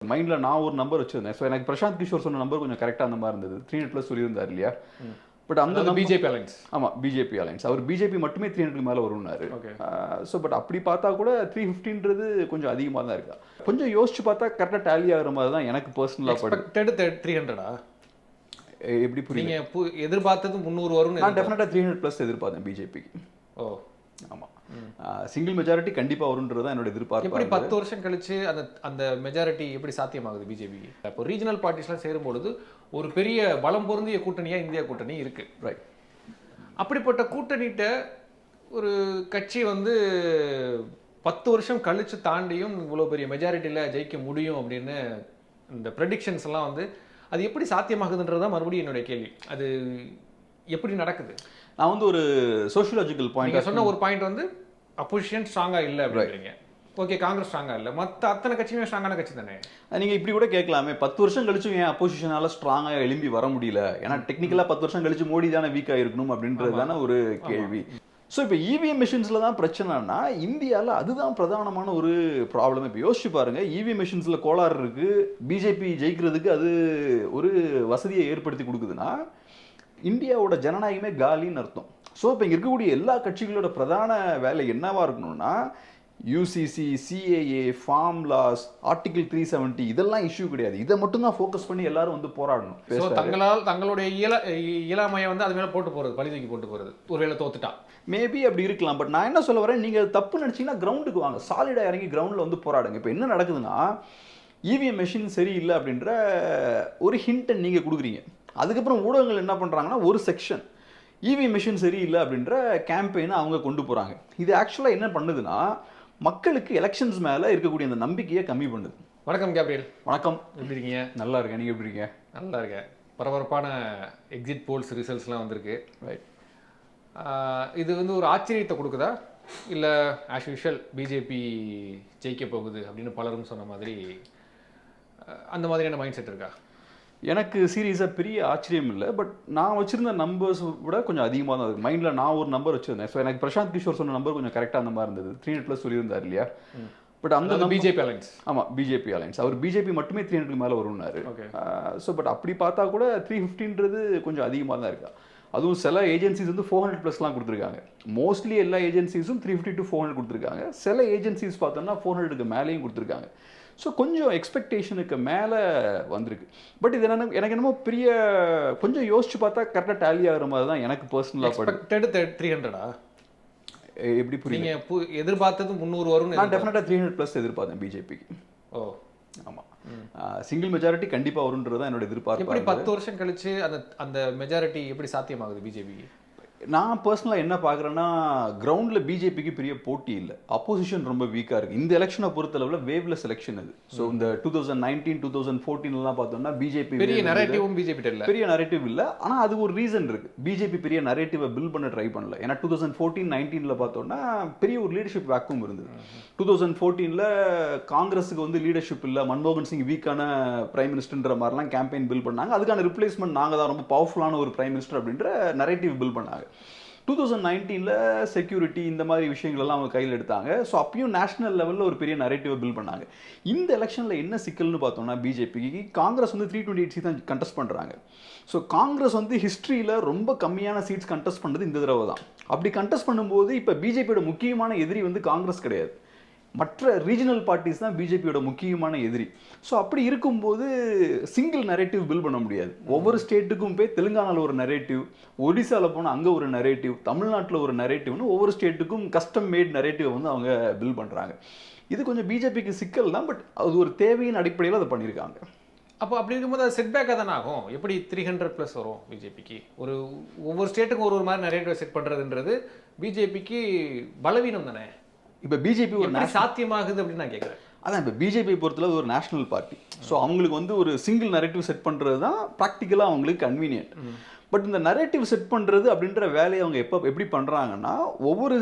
இருக்கு. மைண்டில் நான் ஒரு நம்பர் வச்சுருந்தேன். ஸோ எனக்கு பிரசாந்த் கிஷோர் சொன்ன நம்பர் கொஞ்சம் கரெக்டாக அந்த மாதிரி இருந்தது. 300+ சொல்லியிருந்தார் இல்லையா? பட் அந்த பிஜேபி அலைன்ஸ். ஆமாம், பிஜேபி அலைன்ஸ். அவர் பிஜேபி மட்டுமே 300 மேலே வரும்னாரு. ஸோ பட் அப்படி பார்த்தா கூட 350ன்றது கொஞ்சம் அதிகமாக தான் இருக்கா. கொஞ்சம் யோசிச்சு பார்த்தா கரெக்டாக டேலி ஆகிற மாதிரி தான் எனக்கு பர்சனலாக படுது. 300 எப்படி புரியுங்க? எதிர்பார்த்தது 300 வரும். நான் டெஃபினட்டாக 300+ எதிர்பார்த்தேன் பிஜேபிக்கு. ஓ ஆமாம், சிங்கிள் மெஜாரிட்டி கண்டிப்பாக வரும்ன்றது தான் என்னோட எதிர்பார்ப்பு. எப்படி 10 வருஷம் கழிச்சு அந்த மெஜாரிட்டி எப்படி சாத்தியமாகுது பிஜேபிக்கு? இப்போ ரீஜனல் பார்ட்டிஸ்லாம் சேரும்பொழுது ஒரு பெரிய பலம் பொருந்திய கூட்டணியாக இந்தியா கூட்டணி இருக்கு. ரைட். அப்படிப்பட்ட கூட்டணிகிட்ட ஒரு கட்சி வந்து 10 வருஷம் கழிச்சு தாண்டியும் இவ்வளோ பெரிய மெஜாரிட்டியில் ஜெயிக்க முடியும் அப்படின்னு இந்த ப்ரெடிக்ஷன்ஸ் எல்லாம் வந்து அது எப்படி சாத்தியமாகுதுன்றது தான் மறுபடியும் என்னுடைய கேள்வி. அது எப்படி நடக்குது? நான் வந்து ஒரு சோஷியலாஜிக்கல் பாயிண்ட் சொன்ன ஒரு பாயிண்ட் வந்து அப்போசிஷன் ஸ்ட்ராங்காக இல்லை அப்படிங்கிறீங்க. ஓகே, காங்கிரஸ் ஸ்ட்ராங்காக இல்லை, மற்ற அத்தனை கட்சியுமே ஸ்ட்ராங்கான கட்சி தானே. நீங்கள் இப்படி கூட கேட்கலாமே, 10 வருஷம் கழிச்சும் ஏன் அப்போசிஷனால் ஸ்ட்ராங்காக எழும்பி வர முடியல? ஏன்னா டெக்னிக்கலாக 10 வருஷம் கழிச்சு மோடி தானே வீக்காக இருக்கணும் அப்படின்றது தானே ஒரு கேள்வி. ஸோ இப்போ இவிஎம் மிஷின்ஸில் தான் பிரச்சனைனா இந்தியாவில் அதுதான் பிரதானமான ஒரு ப்ராப்ளம். இப்போ யோசிச்சு பாருங்கள், இவிஎம் மிஷின்ஸில் கோளாறு இருக்குது, பிஜேபி ஜெயிக்கிறதுக்கு அது ஒரு வசதியை ஏற்படுத்தி கொடுக்குதுன்னா இந்தியாவோட ஜனநாயகமே காலின்னு அர்த்தம். ஸோ இப்போ இங்கே இருக்கக்கூடிய எல்லா கட்சிகளோட பிரதான வேலை என்னவா இருக்கணும்னா UCC, CAA, farm laws, article 370 இதெல்லாம் இஷ்யூ கிடையாது. இதை மட்டும் தான் ஃபோக்கஸ் பண்ணி எல்லாரும் வந்து போராடணும். தங்களுடைய இயலாமையை வந்து அது மேலே போட்டு போகிறது, பழிதூக்கி போட்டு போகிறது, ஒருவேளை தோத்துட்டா மேபி அப்படி இருக்கலாம். பட் நான் என்ன சொல்ல வரேன், நீங்கள் தப்பு நினச்சிங்கன்னா கிரவுண்டுக்கு வாங்க, சாலிடாக இறங்கி கிரவுண்டில் வந்து போராடுங்க. இப்போ என்ன நடக்குதுன்னா இவிஎம் மெஷின் சரியில்லை அப்படின்ற ஒரு ஹிண்ட்டை நீங்கள் கொடுக்குறீங்க. அதுக்கப்புறம் ஊடகங்கள் என்ன பண்ணுறாங்கன்னா ஒரு செக்ஷன் இவிஎம் மெஷின் சரியில்லை அப்படின்ற கேம்பெயினை அவங்க கொண்டு போகிறாங்க. இது ஆக்சுவலாக என்ன பண்ணுதுன்னா மக்களுக்கு எலெக்ஷன்ஸ் மேலே இருக்கக்கூடிய அந்த நம்பிக்கையை கம்மி பண்ணுது. வணக்கம் கேப்ரியல். வணக்கம், எப்படி இருக்கீங்க? நல்லா இருக்கேன், நீங்கள் எப்படி இருக்கீங்க? நல்லா இருக்கேன். பரபரப்பான எக்ஸிட் போல்ஸ் ரிசல்ட்ஸ்லாம் வந்திருக்கு. ரைட். இது வந்து ஒரு ஆச்சரியத்தை கொடுக்குதா, இல்லை ஆஸ் யூஷுவல் பிஜேபி ஜெயிக்க போகுது அப்படின்னு பலரும் சொன்ன மாதிரி அந்த மாதிரியான மைண்ட் செட் இருக்கா? எனக்கு சீரியஸாக பெரிய ஆச்சரியம் இல்லை. பட் நான் வச்சுருந்த நம்பர்ஸ் விட கொஞ்சம் அதிகமாக தான் இருக்குது. மைண்டில் நான் ஒரு நம்பர் வச்சுருந்தேன். ஸோ எனக்கு பிரசாந்த் கிஷோர் சொன்ன நம்பர் கொஞ்சம் கரெக்டாக அந்த மாதிரி இருந்தது. 300+ சொல்லியிருந்தார் இல்லையா? பட் அந்த பிஜேபி அலைன்ஸ். ஆமாம், பிஜேபி அலைன்ஸ். அவர் பிஜேபி மட்டுமே 300 மேலே வரும்னாரு. ஸோ பட் அப்படி பார்த்தா கூட 350ன்றது கொஞ்சம் அதிகமாக தான் இருக்கா. அதுவும் சில ஏஜென்சிஸ் வந்து 400+லாம் கொடுத்துருக்காங்க. மோஸ்ட்லி எல்லா ஏஜென்சிஸும் 350 to 400 கொடுத்துருக்காங்க. சில ஏஜென்சிஸ் பார்த்தோம்னா 400க்கு மேலேயும் கொடுத்துருக்காங்க. ஸோ கொஞ்சம் எக்ஸ்பெக்டேஷனுக்கு மேலே வந்திருக்கு. பட் இது எனக்கு என்னமோ பெரிய கொஞ்சம் யோசிச்சு பார்த்தா கரெக்டாக டேலி ஆகிற மாதிரி தான் எனக்கு பர்சனலாக படுது. 300 எப்படி புரியுங்க? எதிர்பார்த்தது 300 வரும். நான் டெஃபினட்டாக 300+ எதிர்பார்த்தேன் பிஜேபிக்கு. ஓ ஆமாம், சிங்கிள் மெஜாரிட்டி கண்டிப்பாக வரும்ன்றது தான் என்னோட எதிர்பார்ப்பு. எப்படி 10 வருஷம் கழிச்சு அந்த மெஜாரிட்டி எப்படி சாத்தியமாகுது பிஜேபிக்கு? நான் பர்சனலாக என்ன பார்க்குறேன்னா கிரவுண்டில் பிஜேபிக்கு பெரிய போட்டி இல்லை, அப்போசிஷன் ரொம்ப வீக்காக இருக்குது. இந்த எலெக்ஷனை பொறுத்தளவில் வேவ்லெஸ் எலெக்ஷன் அது. ஸோ இந்த 2019, 2014 பார்த்தோம்னா பிஜேபி பெரிய நரேட்டிவும் பிஜேபி இல்லை, பெரிய நரேட்டிவ் இல்லை. ஆனால் அது ஒரு ரீசன் இருக்குது, பிஜேபி பெரிய நரேட்டிவை பில்ட் பண்ண ட்ரை பண்ணல. ஏன்னா 2014, 19 பார்த்தோம்னா பெரிய ஒரு லீடர்ஷிப் வேக்கும் இருந்தது. 2014 காங்கிரஸுக்கு வந்து லீடர்ஷிப் இல்லை, மன்மோகன் சிங் வீக்கான பிரைம் மினிஸ்டர்ன்ற மாதிரிலாம் கேம்பெயின் பில்ட் பண்ணாங்க. அதுக்கான ரிப்ளேஸ்மெண்ட் நாங்கள் தான், ரொம்ப பவர்ஃபுல்லான ஒரு பிரைம் மினிஸ்டர் அப்படின்ற நரேட்டிவ் பில்ட் பண்ணாங்க. 2019 செக்யூரிட்டி இந்த மாதிரி விஷயங்கள் எல்லாம் அவங்க கையில் எடுத்தாங்க. ஸோ அப்பயும் நேஷனல் லெவலில் ஒரு பெரிய நரேட்டிவை பில்ட் பண்ணாங்க. இந்த எலெக்ஷனில் என்ன சிக்கல்னு பார்த்தோம்னா பிஜேபிக்கு காங்கிரஸ் வந்து 328 சீட் தான் கண்டெஸ்ட் பண்ணுறாங்க. ஸோ காங்கிரஸ் வந்து ஹிஸ்ட்ரியில் ரொம்ப கம்மியான சீட்ஸ் கண்டெஸ்ட் பண்ணது இந்த தடவை தான். அப்படி கண்டெஸ்ட் பண்ணும்போது இப்போ பிஜேபியோட முக்கியமான எதிரி வந்து காங்கிரஸ் கிடையாது, மற்ற ரீஜனல் பார்ட்டிஸ் தான் பிஜேபியோட முக்கியமான எதிரி. ஸோ அப்படி இருக்கும்போது சிங்கிள் நரேட்டிவ் பில்ட் பண்ண முடியாது. ஒவ்வொரு ஸ்டேட்டுக்கும் போய் தெலுங்கானாவில் ஒரு நரேட்டிவ், ஒடிசாவில் போனால் அங்கே ஒரு நரேட்டிவ், தமிழ்நாட்டில் ஒரு நரேட்டிவ்னு ஒவ்வொரு ஸ்டேட்டுக்கும் கஸ்டம் மேட் நரேட்டிவ் வந்து அவங்க பில்ட் பண்ணுறாங்க. இது கொஞ்சம் பிஜேபிக்கு சிக்கல் தான். பட் அது ஒரு தேவையின் அடிப்படையில் அதை பண்ணியிருக்காங்க. அப்போ அப்படி இருக்கும்போது அது செட்பேக்காக தானே ஆகும். எப்படி 300+ வரும் பிஜேபிக்கு? ஒவ்வொரு ஸ்டேட்டுக்கும் ஒரு மாதிரி நரேட்டிவ் செட் பண்ணுறதுன்றது பிஜேபிக்கு பலவீனம் தானே. இப்போ பிஜேபி ஒரு சாத்தியமாகுது அப்படின்னு நான் கேட்குறேன். அதான் இப்போ பிஜேபி பொறுத்தளவு ஒரு நேஷனல் பார்ட்டி. ஸோ அவங்களுக்கு வந்து ஒரு சிங்கிள் நரேட்டிவ் செட் பண்ணுறது தான் ப்ராக்டிக்கலாக அவங்களுக்கு கன்வீனியன்ட். பட் இந்த நரேட்டிவ் செட் பண்ணுறது அப்படின்ற வேலையை அவங்க எப்படி பண்ணுறாங்கன்னா ஒவ்வொரு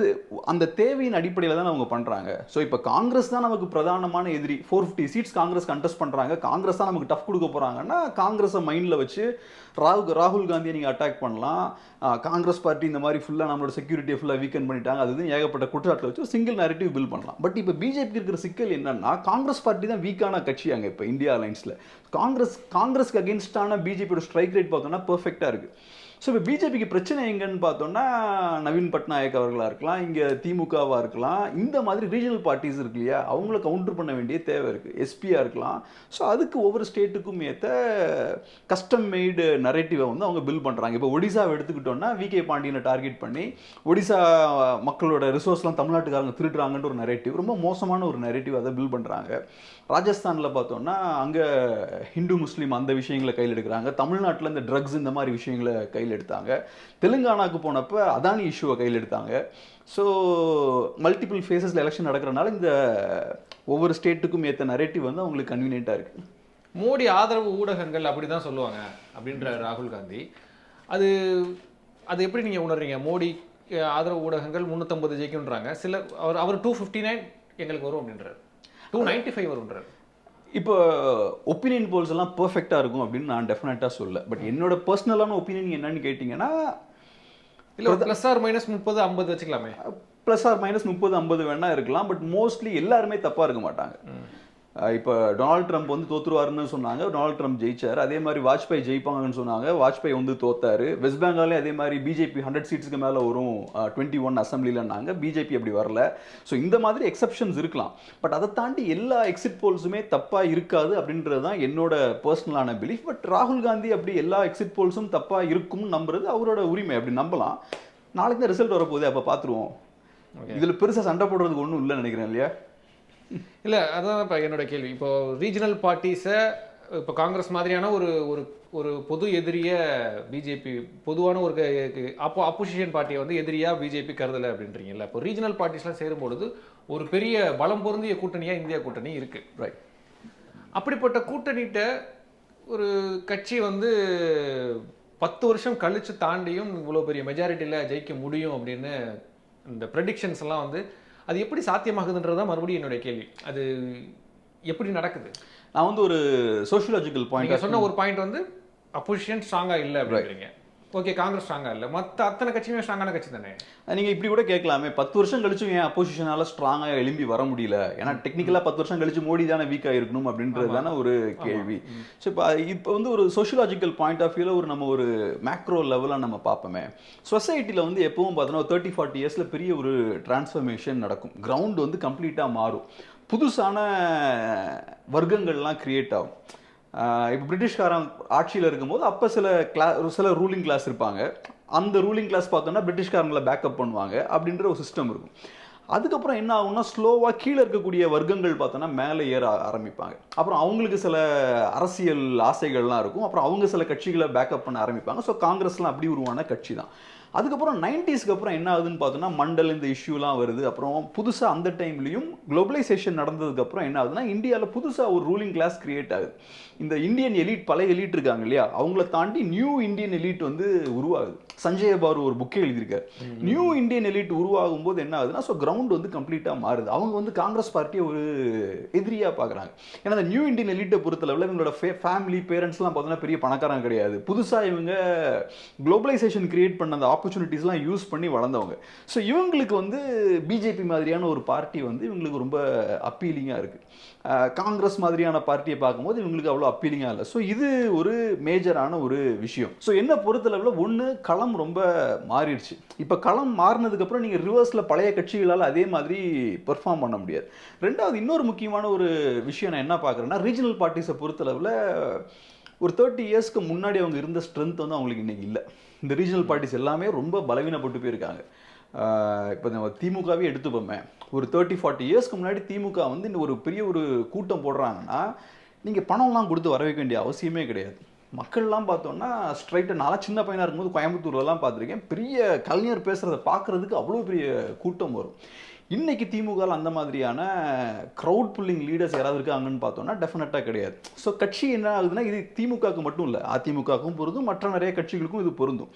அந்த தேவையின் அடிப்படையில் தான் அவங்க பண்ணுறாங்க. ஸோ இப்போ காங்கிரஸ் தான் நமக்கு பிரதானமான எதிரி, 450 சீட்ஸ் காங்கிரஸ் கண்டெஸ்ட் பண்ணுறாங்க, காங்கிரஸ் தான் நமக்கு டஃப் கொடுக்க போகிறாங்கன்னா காங்கிரஸை மைண்டில் வச்சு ராகுல் காந்தியை நீங்கள் அட்டாக் பண்ணலாம். காங்கிரஸ் பார்ட்டி இந்த மாதிரி ஃபுல்லாக நம்மளோட செக்யூரிட்டியை ஃபுல்லாக வீக்கன் பண்ணிட்டாங்க, அது ஏகப்பட்ட குற்றச்சாட்டில் வச்சு சிங்கிள் நரேட்டிவ் பில்ட் பண்ணலாம். பட் இப்போ பிஜேபி இருக்கிற சிக்கல் என்னன்னா காங்கிரஸ் பார்ட்டி தான் வீக்கான கட்சி அங்கே இப்போ இந்தியா அலைன்ஸில். காங்கிரஸ்க்கு அகேன்ஸ்டான பிஜேபியோட ஸ்ட்ரைக் ரேட் பார்த்தோம்னா பெர்ஃபெக்டாக இருக்குது. ஸோ இப்போ பிஜேபிக்கு பிரச்சனை எங்கன்னு பார்த்தோம்னா நவீன் பட்நாயக் அவர்களாக இருக்கலாம், இங்கே திமுகவாக இருக்கலாம், இந்த மாதிரி ரீஜனல் பார்ட்டிஸ் இருக்கு இல்லையா, அவங்கள கவுண்டர் பண்ண வேண்டிய தேவை இருக்குது. எஸ்பியாக இருக்கலாம். ஸோ அதுக்கு ஒவ்வொரு ஸ்டேட்டுக்கும் ஏற்ற கஸ்டம் மேய்டு நரேட்டிவை வந்து அவங்க பில்ட் பண்ணுறாங்க. இப்போ ஒடிசாவை எடுத்துக்கிட்டோம்னா விகே பாண்டியனை டார்கெட் பண்ணி ஒடிசா மக்களோட ரிசோர்ஸ்லாம் தமிழ்நாட்டுக்காரங்க திருடுறாங்கன்ற ஒரு நரேட்டிவ், ரொம்ப மோசமான ஒரு நரேட்டிவ் அதை பில்ட் பண்ணுறாங்க. ராஜஸ்தானில் பார்த்தோம்னா அங்கே ஹிந்து முஸ்லீம் அந்த விஷயங்களை கையில் எடுக்கிறாங்க. தமிழ்நாட்டில் இந்த ட்ரக்ஸ் இந்த மாதிரி விஷயங்களை கையில் எடுத்தாங்க. தெலுங்கானாவுக்கு போனப்போ அதானி இஷ்யூவை கையில் எடுத்தாங்க. ஸோ மல்டிபிள் ஃபேஸஸில் எலெக்ஷன் நடக்கிறனால இந்த ஒவ்வொரு ஸ்டேட்டுக்கும் ஏற்ற நரேட்டிவ் வந்து அவங்களுக்கு கன்வீனியண்ட்டாக இருக்குது. மோடி ஆதரவு ஊடகங்கள் அப்படி தான் சொல்லுவாங்க அப்படின்ற ராகுல் காந்தி, அது அது எப்படி நீங்கள் உணர்றீங்க? மோடி ஆதரவு ஊடகங்கள் 350 ஜெயிக்குன்றாங்க, சில அவர் 259 எங்களுக்கு வரும் அப்படின்றார், 295 வரும்ன்றார். இப்போ ஒப்பீனியன் போல்ஸ் எல்லாம் பெர்ஃபெக்டாக இருக்கும் அப்படின்னு நான் டெஃபினட்டாக சொல்ல. பட் என்னோட பர்சனலான ஒப்பீனியன் என்னன்னு கேட்டிங்கன்னா, இல்லை ப்ளஸ் ஆர் மைனஸ் 30-50 வச்சுக்கலாமே. ப்ளஸ் ஆர் மைனஸ் 30-50 வேணா இருக்கலாம். பட் மோஸ்ட்லி எல்லாருமே தப்பாக இருக்க மாட்டாங்க. இப்போ டொனால்ட் ட்ரம்ப் வந்து தோத்துருவாருன்னு சொன்னாங்க, டொனால்ட் ட்ரம்ப் ஜெயிச்சார். அதே மாதிரி வாஜ்பாய் ஜெயிப்பாங்கன்னு சொன்னாங்க, வாஜ்பாய் வந்து தோத்தாரு. வெஸ்ட் பெங்காலே அதே மாதிரி பிஜேபி 100 சீட்ஸ்க்கு மேலே வரும் 21 அசம்பிளிலன்னாங்க, பிஜேபி அப்படி வரல. ஸோ இந்த மாதிரி எக்ஸப்ஷன்ஸ் இருக்கலாம். பட் அதை தாண்டி எல்லா எக்ஸிட் போல்ஸுமே தப்பாக இருக்காது அப்படின்றது தான் என்னோட பர்சனலான பிலீஃப். பட் ராகுல் காந்தி அப்படி எல்லா எக்ஸிட் போல்ஸும் தப்பாக இருக்கும்னு நம்புறது அவரோட உரிமை, அப்படி நம்பலாம். நாளைக்கு தான் ரிசல்ட் வரப்போகுது, அப்போ பார்த்துருவோம். இதில் பெருசாக சண்டை போடுறதுக்கு ஒன்றும் இல்லைன்னு நினைக்கிறேன் இல்லையா? இல்லை, அதுதான் இப்போ என்னோட கேள்வி. இப்போ ரீஜனல் பார்ட்டிஸை இப்போ காங்கிரஸ் மாதிரியான ஒரு ஒரு ஒரு பொது எதிரிய பிஜேபி, பொதுவான ஒரு அப்போசிஷன் பார்ட்டியை வந்து எதிரியாக பிஜேபி கருதலை அப்படின்றீங்கல்ல. இப்போ ரீஜனல் பார்ட்டிஸ்லாம் சேரும்பொழுது ஒரு பெரிய பலம் பொருந்திய கூட்டணியாக இந்தியா கூட்டணி இருக்குது, ரைட்? அப்படிப்பட்ட கூட்டணிகிட்ட ஒரு கட்சி வந்து 10 வருஷம் கழித்து தாண்டியும் இவ்வளோ பெரிய மெஜாரிட்டியில் ஜெயிக்க முடியும் அப்படின்னு இந்த ப்ரெடிக்ஷன்ஸ் எல்லாம் வந்து அது எப்படி சாத்தியமாகுதுன்றது தான் மறுபடியும் என்னுடைய கேள்வி. அது எப்படி நடக்குது? நான் வந்து ஒரு சோஷியலாஜிக்கல் பாயிண்ட் சொன்ன ஒரு பாயிண்ட் வந்து அப்போசிஷன் ஸ்ட்ராங்காக இல்லை அப்படிங்கிறீங்க. ஓகே, காங்கிரஸ் ஸ்ட்ராங்காக இல்லை, மற்ற அத்தனை கட்சியுமே ஸ்ட்ராங்கான கட்சி தானே. நீங்கள் இப்படி கூட கேட்கலாமே, 10 வருஷம் கழிச்சு ஏன் அப்போசிஷனால் ஸ்ட்ராங்காக எழும்பி வர முடியல? ஏன்னா டெக்னிக்கலாக 10 வருஷம் கழிச்சு மோடி தானே வீக்காக இருக்கணும் அப்படின்றது தானே ஒரு கேள்வி. ஸோ இப்போ வந்து ஒரு சோஷியலாஜிக்கல் பாயிண்ட் ஆஃப் வியூவில் நம்ம ஒரு மேக்ரோ லெவலாக நம்ம பார்ப்போமே, சொசைட்டியில் வந்து எப்பவும் பார்த்தோன்னா 30-40 இயர்ஸில் பெரிய ஒரு டிரான்ஸ்ஃபர்மேஷன் நடக்கும். கிரவுண்ட் வந்து கம்ப்ளீட்டாக மாறும், புதுசான வர்க்கங்கள்லாம் கிரியேட் ஆகும். இப்போ பிரிட்டிஷ்காரன் ஆட்சியில் இருக்கும்போது அப்போ சில ரூலிங் கிளாஸ் இருப்பாங்க, அந்த ரூலிங் கிளாஸ் பார்த்தோன்னா பிரிட்டிஷ்காரங்களை பேக்கப் பண்ணுவாங்க அப்படின்ற ஒரு சிஸ்டம் இருக்கும். அதுக்கப்புறம் என்ன ஆகும்னா ஸ்லோவாக கீழே இருக்கக்கூடிய வர்க்கங்கள் பார்த்தோன்னா மேலே ஏற ஆரம்பிப்பாங்க. அப்புறம் அவங்களுக்கு சில அரசியல் ஆசைகள்லாம் இருக்கும், அப்புறம் அவங்க சில கட்சிகளை பேக்கப் பண்ண ஆரம்பிப்பாங்க. ஸோ காங்கிரஸ்லாம் அப்படி உருவான கட்சி தான். அதுக்கப்புறம் 90ஸ்க்கு அப்புறம் என்ன ஆகுதுன்னு பார்த்தோன்னா மண்டல் இந்த இஷ்யூலாம் வருது. அப்புறம் புதுசாக அந்த டைம்லையும் குளோபலைசேஷன் நடந்ததுக்கப்புறம் என்ன ஆகுதுன்னா இந்தியாவில் புதுசாக ஒரு ரூலிங் கிளாஸ் கிரியேட் ஆகுது. இந்த இந்தியன் எலீட், பழைய எலீட் இருக்காங்க இல்லையா, அவங்கள தாண்டி நியூ இந்தியன் எலீட் வந்து உருவாகுது. சஞ்சய் பாரு ஒரு புக்கே எழுதியிருக்காரு. நியூ இந்தியன் எலீட் உருவாகும் போது என்ன ஆகுதுன்னா ஸோ கிரவுண்ட் வந்து கம்ப்ளீட்டாக மாறுது. அவங்க வந்து காங்கிரஸ் பார்ட்டியை ஒரு எதிரியாக பார்க்குறாங்க. ஏன்னா அந்த நியூ இந்தியன் எலீட்டை பொறுத்தளவில் இவங்களோட ஃபேமிலி பேரண்ட்ஸ்லாம் பார்த்தோன்னா பெரிய பணக்காரங்க கிடையாது. புதுசாக இவங்க குளோபலைசேஷன் கிரியேட் பண்ண அந்த ஆப்பர்ச்சுனிட்டிஸ்லாம் யூஸ் பண்ணி வளர்ந்தவங்க. ஸோ இவங்களுக்கு வந்து பிஜேபி மாதிரியான ஒரு பார்ட்டி வந்து இவங்களுக்கு ரொம்ப அப்பீலிங்காக இருக்குது. காங்கிரஸ் மாதிரியான பார்ட்டியை பார்க்கும்போது இவங்களுக்கு அவ்வளோ அப்பீலிங்காக இல்லை. ஸோ இது ஒரு மேஜரான ஒரு விஷயம். ஸோ என்ன பொறுத்தளவில் ஒன்று, களம் ரொம்ப மாறிடுச்சு. இப்போ களம் மாறினதுக்கப்புறம் நீங்கள் ரிவர்ஸில் பழைய கட்சிகளால் அதே மாதிரி பெர்ஃபார்ம் பண்ண முடியாது. ரெண்டாவது இன்னொரு முக்கியமான ஒரு விஷயம் நான் என்ன பார்க்குறேன்னா, ரீஜனல் பார்ட்டிஸை பொறுத்தளவில் ஒரு 30 இயர்ஸ்க்கு முன்னாடி அவங்க இருந்த ஸ்ட்ரென்த் வந்து அவங்களுக்கு இன்றைக்கி இல்லை. இந்த ரீஜனல் பார்ட்டிஸ் எல்லாமே ரொம்ப பலவீனப்பட்டு போயிருக்காங்க. இப்போ நம்ம திமுகவே எடுத்துப்போமே, ஒரு 30-40 இயர்ஸ்க்கு முன்னாடி திமுக வந்து இந்த ஒரு பெரிய ஒரு கூட்டம் போடுறாங்கன்னா நீங்கள் பணம்லாம் கொடுத்து வர வைக்க வேண்டிய அவசியமே கிடையாது. மக்கள்லாம் பார்த்தோன்னா ஸ்ட்ரைட்டாக, நான் சின்ன பையனாக இருக்கும்போது கோயம்புத்தூர்லலாம் பார்த்துருக்கேன், பெரிய கலைஞர் பேசுகிறத பார்க்குறதுக்கு அவ்வளோ பெரிய கூட்டம் வரும். இன்னைக்கு திமுக அந்த மாதிரியான க்ரௌட் புல்லிங் லீடர்ஸ் யாராவது இருக்காங்கன்னு பார்த்தோம்னா டெஃபினட்டாக கிடையாது. ஸோ கட்சி என்ன ஆகுதுன்னா, இது திமுகவுக்கு மட்டும் இல்லை, அதிமுகவுக்கும் பொருந்தும், மற்ற நிறைய கட்சிகளுக்கும் இது பொருந்தும்.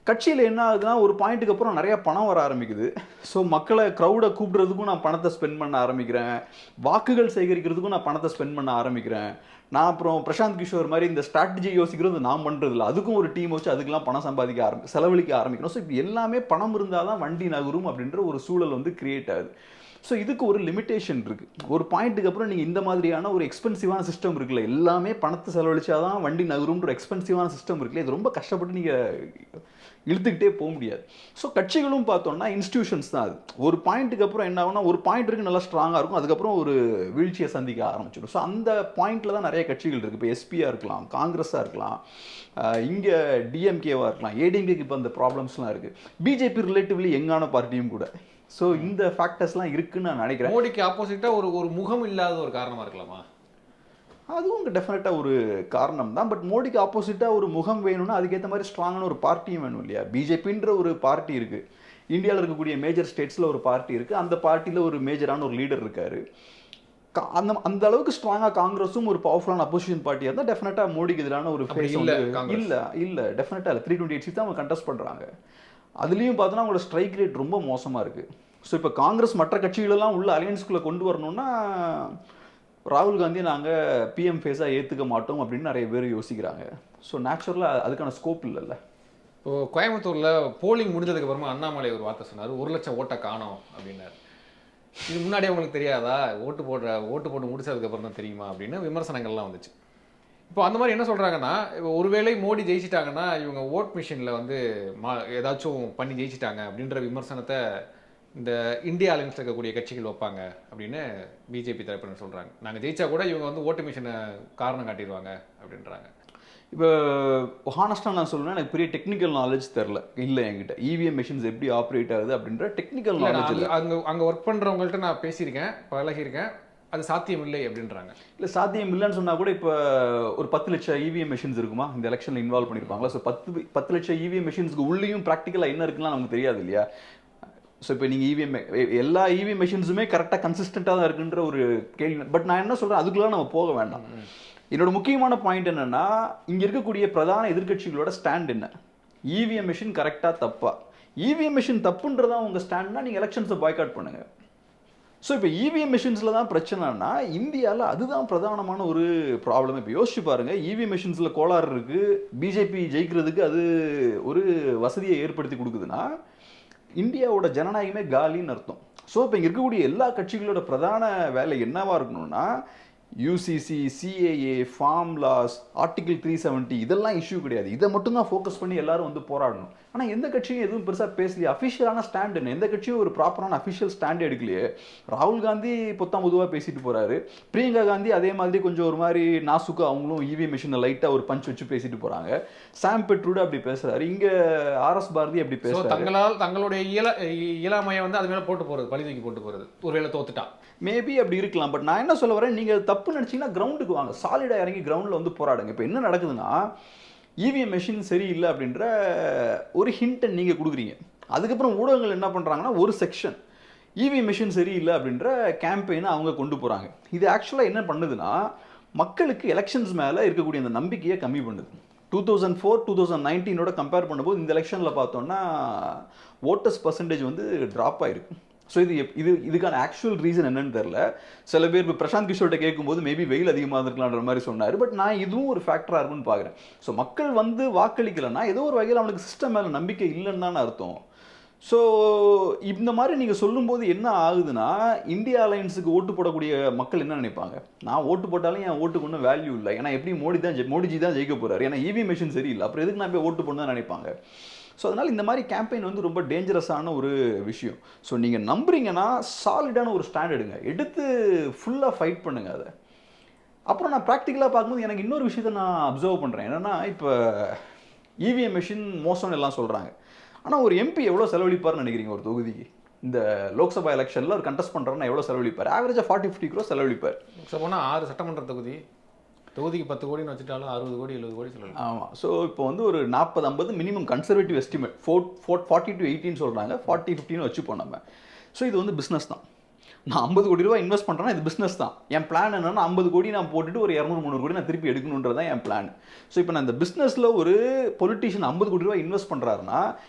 கட்சியில் என்ன ஆகுதுன்னா, ஒரு பாயிண்ட்டுக்கு அப்புறம் நிறைய பணம் வர ஆரம்பிக்குது. ஸோ மக்களை க்ரௌடை கூப்பிடுறதுக்கும் நான் பணத்தை ஸ்பெண்ட் பண்ண ஆரம்பிக்கிறேன், வாக்குகள் சேகரிக்கிறதுக்கும் நான் பணத்தை ஸ்பெண்ட் பண்ண ஆரம்பிக்கிறேன். நான் அப்புறம் பிரசாந்த் கிஷோர் மாதிரி இந்த ஸ்ட்ராட்டஜி யோசிக்கிறது நான் பண்ணுறது இல்லை, அதுக்கும் ஒரு டீம் வச்சு அதுக்கெல்லாம் பணம் சம்பாதிக்க செலவழிக்க ஆரம்பிக்கணும். ஸோ இப்போ எல்லாமே பணம் இருந்தால் தான் வண்டி நகரும் அப்படின்ற ஒரு சூழல் வந்து கிரியேட் ஆகுது. ஸோ இதுக்கு ஒரு லிமிட்டேஷன் இருக்குது. ஒரு பாயிண்ட்டுக்கு அப்புறம் நீங்கள் இந்த மாதிரியான ஒரு எக்ஸ்பென்சிவான சிஸ்டம் இருக்குல்ல, எல்லாமே பணத்தை செலவழிச்சாதான் வண்டி நகரும்ன்ற எக்ஸ்பென்சிவான சிஸ்டம் இருக்குல்ல, இது ரொம்ப கஷ்டப்பட்டு நீங்கள் இழுத்துக்கிட்டே போக முடியாது. ஸோ கட்சிகளும் பார்த்தோம்னா இன்ஸ்டிடியூஷன்ஸ் தான் அது. ஒரு பாயிண்ட்டுக்கு அப்புறம் என்ன ஆகும்னா, ஒரு பாயிண்ட் இருக்கு நல்லா ஸ்ட்ராங்காக இருக்கும், அதுக்கப்புறம் ஒரு வீழ்ச்சியை சந்திக்க ஆரம்பிச்சிடும். ஸோ அந்த பாயிண்ட்டில் தான் நிறைய கட்சிகள் இருக்குது. இப்போ எஸ்பியாக இருக்கலாம், காங்கிரஸாக இருக்கலாம், இங்கே டிஎம்கேவாக இருக்கலாம், ஏடிஎம்கேக்கு இப்போ அந்த ப்ராப்ளம்ஸ்லாம் இருக்குது. பிஜேபி ரிலேட்டிவ்லி யங்கான பார்ட்டியும் கூட. ஸோ இந்த ஃபேக்டர்ஸ்லாம் இருக்குன்னு நான் நினைக்கிறேன். மோடிக்கு ஆப்போசிட்டாக ஒரு முகம் இல்லாத ஒரு காரணமாக இருக்கலாமா? அதுவும் டெஃபினட்டாக ஒரு காரணம் தான். பட் மோடிக்கு ஆப்போசிட்டாக ஒரு முகம் வேணும்னா அதுக்கேற்ற மாதிரி ஸ்ட்ராங்கான ஒரு பார்ட்டியும் வேணும் இல்லையா? பிஜேபின்ற ஒரு பார்ட்டி இருக்குது, இந்தியாவில் இருக்கக்கூடிய மேஜர் ஸ்டேட்ஸில் ஒரு பார்ட்டி இருக்குது, அந்த பார்ட்டியில் ஒரு மேஜரான ஒரு லீடர் இருக்கார். அந்த அளவுக்கு ஸ்ட்ராங்காக காங்கிரஸும் ஒரு பவர்ஃபுல்லான அப்போசிஷன் பார்ட்டியாக இருந்தால் டெஃபினட்டாக மோடிக்கு எதிரான ஒரு ஃபேஸ் இல்லை டெஃபினட்டாக இல்லை. 328 சீட் தான் அவங்க கண்டெஸ்ட் பண்ணுறாங்க. அதுலேயும் பார்த்தோன்னா அவங்களோட ஸ்ட்ரைக் ரேட் ரொம்ப மோசமாக இருக்குது. ஸோ இப்போ காங்கிரஸ் மற்ற கட்சிகளெல்லாம் உள்ள அலையன்ஸ்குள்ளே கொண்டு வரணும்னா ராகுல் காந்தி நாங்கள் பிஎம் ஃபேஸாக ஏற்றுக்க மாட்டோம் அப்படின்னு நிறைய பேர் யோசிக்கிறாங்க. ஸோ நேச்சுரலாக அதுக்கான ஸ்கோப் இல்லைல்ல. இப்போ கோயம்புத்தூரில் போலிங் முடிஞ்சதுக்கு அப்புறமா அண்ணாமலை ஒரு வார்த்தை சொன்னார், 1 லட்சம் ஓட்டை காணோம் அப்படின்னாரு. இது முன்னாடியே உங்களுக்கு தெரியாதா? ஓட்டு போட்டு முடிச்சதுக்கப்புறம் தான் தெரியுமா அப்படின்னு விமர்சனங்கள்லாம் வந்துச்சு. இப்போ அந்த மாதிரி என்ன சொல்கிறாங்கன்னா, இப்போ ஒருவேளை மோடி ஜெயிச்சிட்டாங்கன்னா இவங்க ஓட் மிஷினில் வந்து ஏதாச்சும் பண்ணி ஜெயிச்சிட்டாங்க அப்படின்ற விமர்சனத்தை இந்த இந்தியா அலைன்ஸில் இருக்கக்கூடிய கட்சிகள் வைப்பாங்க அப்படின்னு பிஜேபி தரப்பினர் சொல்கிறாங்க. நாங்கள் ஜெயிச்சா கூட இவங்க வந்து ஓட்டு மிஷினை காரணம் காட்டிடுவாங்க அப்படின்றாங்க. இப்போ ஹானஸ்டாக நான் சொல்லுவேன், எனக்கு பெரிய டெக்னிக்கல் நாலேஜ் தெரில இல்லை என்கிட்ட. இவிஎம் மிஷின்ஸ் எப்படி ஆப்ரேட் ஆகுது அப்படின்ற டெக்னிக்கல் நாலேஜ் அங்கே ஒர்க் பண்ணுறவங்கள்ட்ட நான் பேசியிருக்கேன், பழகியிருக்கேன், அது சாத்தியம் இல்லை அப்படின்றாங்க. இல்லை சாத்தியம் இல்லைன்னு சொன்னால் கூட இப்போ ஒரு 10 லட்சம் இவிஎம் மிஷின்ஸ் இருக்குமா இந்த எலெக்ஷனில் இன்வால்வ் பண்ணியிருப்பாங்களா? ஸோ 10 லட்சம் இவிஎம் மிஷின்ஸ்க்கு உள்ளேயும் ப்ராக்டிக்கலாக என்ன இருக்குன்னா நமக்கு தெரியாது இல்லையா? ஸோ இப்போ நீங்கள் இவிஎம் எல்லா இவிஎம் மிஷின்ஸுமே கரெக்டாக கன்சிஸ்டண்ட்டாக தான் இருக்குன்ற ஒரு கேள்வி. பட் நான் என்ன சொல்கிறேன், அதுக்குலாம் நம்ம போக வேண்டாம். என்னோட முக்கியமான பாயிண்ட் என்னென்னா, இங்கே இருக்கக்கூடிய பிரதான எதிர்கட்சிகளோட ஸ்டாண்ட் என்ன? இவிஎம் மிஷின் கரெக்டாக தப்பா? இவிஎம் மிஷின் தப்புன்றதா உங்கள் ஸ்டாண்ட்னா நீங்கள் எலெக்ஷன்ஸை பாய்காட் பண்ணுங்கள். ஸோ இப்போ இவிஎம் மிஷின்ஸில் தான் பிரச்சனைனா இந்தியாவில் அதுதான் பிரதானமான ஒரு ப்ராப்ளம். இப்போ யோசிச்சு பாருங்கள், இவிஎம் மிஷின்ஸில் கோளாறு இருக்குது, பிஜேபி ஜெயிக்கிறதுக்கு அது ஒரு வசதியை ஏற்படுத்தி கொடுக்குதுன்னா இந்தியாவோட ஜனநாயகமே காலின்னு அர்த்தம். ஸோ இப்போ இங்கே இருக்கக்கூடிய எல்லா கட்சிகளோட பிரதான வேலை என்னவாக இருக்கணும்னா, UCC, CAA, farm laws, article 370 இதெல்லாம் இஷ்யூ கிடையாது. இதை மட்டும்தான் ஃபோக்கஸ் பண்ணி எல்லாரும் வந்து போராடணும். ஆனால் எந்த கட்சியும் எதுவும் பெருசாக பேசலையே. அஃபிஷியலான ஸ்டாண்ட் என்ன? எந்த கட்சியும் ஒரு ப்ராப்பரான அஃபிஷியல் ஸ்டாண்ட் எடுக்கலையே. ராகுல் காந்தி பொத்தாம் பொதுவாக பேசிட்டு போகிறாரு, பிரியங்கா காந்தி அதே மாதிரி கொஞ்சம் ஒரு மாதிரி நாசுக்கு அவங்களும் இவி மிஷினை லைட்டாக ஒரு பஞ்ச் வச்சு பேசிட்டு போகிறாங்க. சாம் பெட்ரூடு அப்படி பேசுகிறாரு, இங்கே ஆர்எஸ் பாரதி அப்படி பேசுகிறாரு. தங்களுடைய இயலாமையை வந்து அது மேலே போட்டு போகிறது, பழி தூக்கி போட்டு போகிறது, ஒருவேளை தோத்துட்டா மேபி அப்படி இருக்கலாம். பட் நான் என்ன சொல்ல வரேன், நீங்கள் தப்பு நினச்சிங்கன்னா கிரவுண்டுக்கு வாங்க, சாலிடாக இறங்கி கிரவுண்டில் வந்து போராடுங்க. இப்போ என்ன நடக்குதுன்னா, இவிஎம் மெஷின் சரியில்லை அப்படின்ற ஒரு ஹிண்ட்டை நீங்கள் கொடுக்குறீங்க. அதுக்கப்புறம் ஊடகங்கள் என்ன பண்ணுறாங்கன்னா, ஒரு செக்ஷன் இவிஎம் மெஷின் சரியில்லை அப்படின்ற கேம்பெயினை அவங்க கொண்டு போகிறாங்க. இது ஆக்சுவலாக என்ன பண்ணுதுன்னா, மக்களுக்கு எலெக்ஷன்ஸ் மேலே இருக்கக்கூடிய அந்த நம்பிக்கையை கம்மி பண்ணுது. 2004, 2019 கம்பேர் பண்ணும்போது இந்த எலெக்ஷனில் பார்த்தோன்னா ஓட்டர்ஸ் பர்சன்டேஜ் வந்து ட்ராப் ஆகிருக்கு. ஸோ இதுக்கான ஆக்சுவல் ரீசன் என்னன்னு தெரில. சில பேர் இப்போ பிரசாந்த் கிஷோர்கிட்ட கேட்கும்போது மேபி வெயில் அதிகமாக இருந்திருக்கலான்ற மாதிரி சொன்னார். பட் நான் இதுவும் ஒரு ஃபேக்டராக இருக்குன்னு பார்க்குறேன். ஸோ மக்கள் வந்து வாக்களிக்கலைன்னா ஏதோ ஒரு வகையில் அவனுக்கு சிஸ்டம் மேலே நம்பிக்கை இல்லைன்னு தானே அர்த்தம். ஸோ இந்த மாதிரி நீங்கள் சொல்லும்போது என்ன ஆகுதுன்னா, இந்தியா அலையன்ஸுக்கு ஓட்டு போடக்கூடிய மக்கள் என்ன நினைப்பாங்க, நான் ஓட்டு போட்டாலும் என் ஓட்டுக்கு ஒன்றும் வேல்யூ இல்லை, ஏன்னா எப்படி மோடிஜி தான் ஜெயிக்க போகிறார், ஏன்னா இவி மெஷின் சரியில்லை, அப்புறம் எதுக்கு நான் போய் ஓட்டு போடணும்னு தான் நினைப்பாங்க. ஸோ அதனால் இந்த மாதிரி கேம்பெயின் வந்து ரொம்ப டேஞ்சரஸான ஒரு விஷயம். ஸோ நீங்கள் நம்புறீங்கன்னா சாலிடான ஒரு ஸ்டாண்ட் எடுத்து ஃபுல்லாக ஃபைட் பண்ணுங்க அதை. அப்புறம் நான் ப்ராக்டிக்கலாக பார்க்கும்போது எனக்கு இன்னொரு விஷயத்தை நான் அப்சர்வ் பண்ணுறேன். என்னென்னா, இப்போ இவிஎம் மெஷின் மோசம்னு எல்லாம் சொல்கிறாங்க, ஆனால் ஒரு எம்பி எவ்வளோ செலவழிப்பார்னு நினைக்கிறீங்க ஒரு தொகுதிக்கு? இந்த லோக்சபா எலெக்ஷனில் ஒரு கண்டெஸ்ட் பண்ணுறோன்னா எவ்வளோ செலவழிப்பார்? ஆவரேஜாக 40-50 crore செலவழிப்பார். லோக்சபானா 6 சட்டமன்ற தொகுதிக்கு 10 கோடின்னு வச்சுட்டாலும் 60 கோடி 70 கோடி சொல்லலாம். ஆமாம். ஸோ இப்போ வந்து ஒரு 40-50 மினிமம் கன்சர்வேட்டிவ் எஸ்டிமேட் 40 to 18 சொல்கிறாங்க, 40-50 வச்சுப்போம் நம்ம. ஸோ இது வந்து பிஸ்னஸ் தான். நான் 50 கோடி ரூபா இன்வெஸ்ட் பண்ணுறேன்னா இது பிஸ்னஸ் தான். என் பிளான் என்னன்னா 50 கோடி நான் போட்டுட்டு ஒரு 200-300 கோடி நான் திருப்பி எடுக்கணுன்றது தான் என் பிளான். ஸோ இப்போ நான் இந்த பிஸ்னஸில் ஒரு பொலிட்டிஷியன் 50 கோடி ரூபா இன்வெஸ்ட் பண்ணுறாருன்னா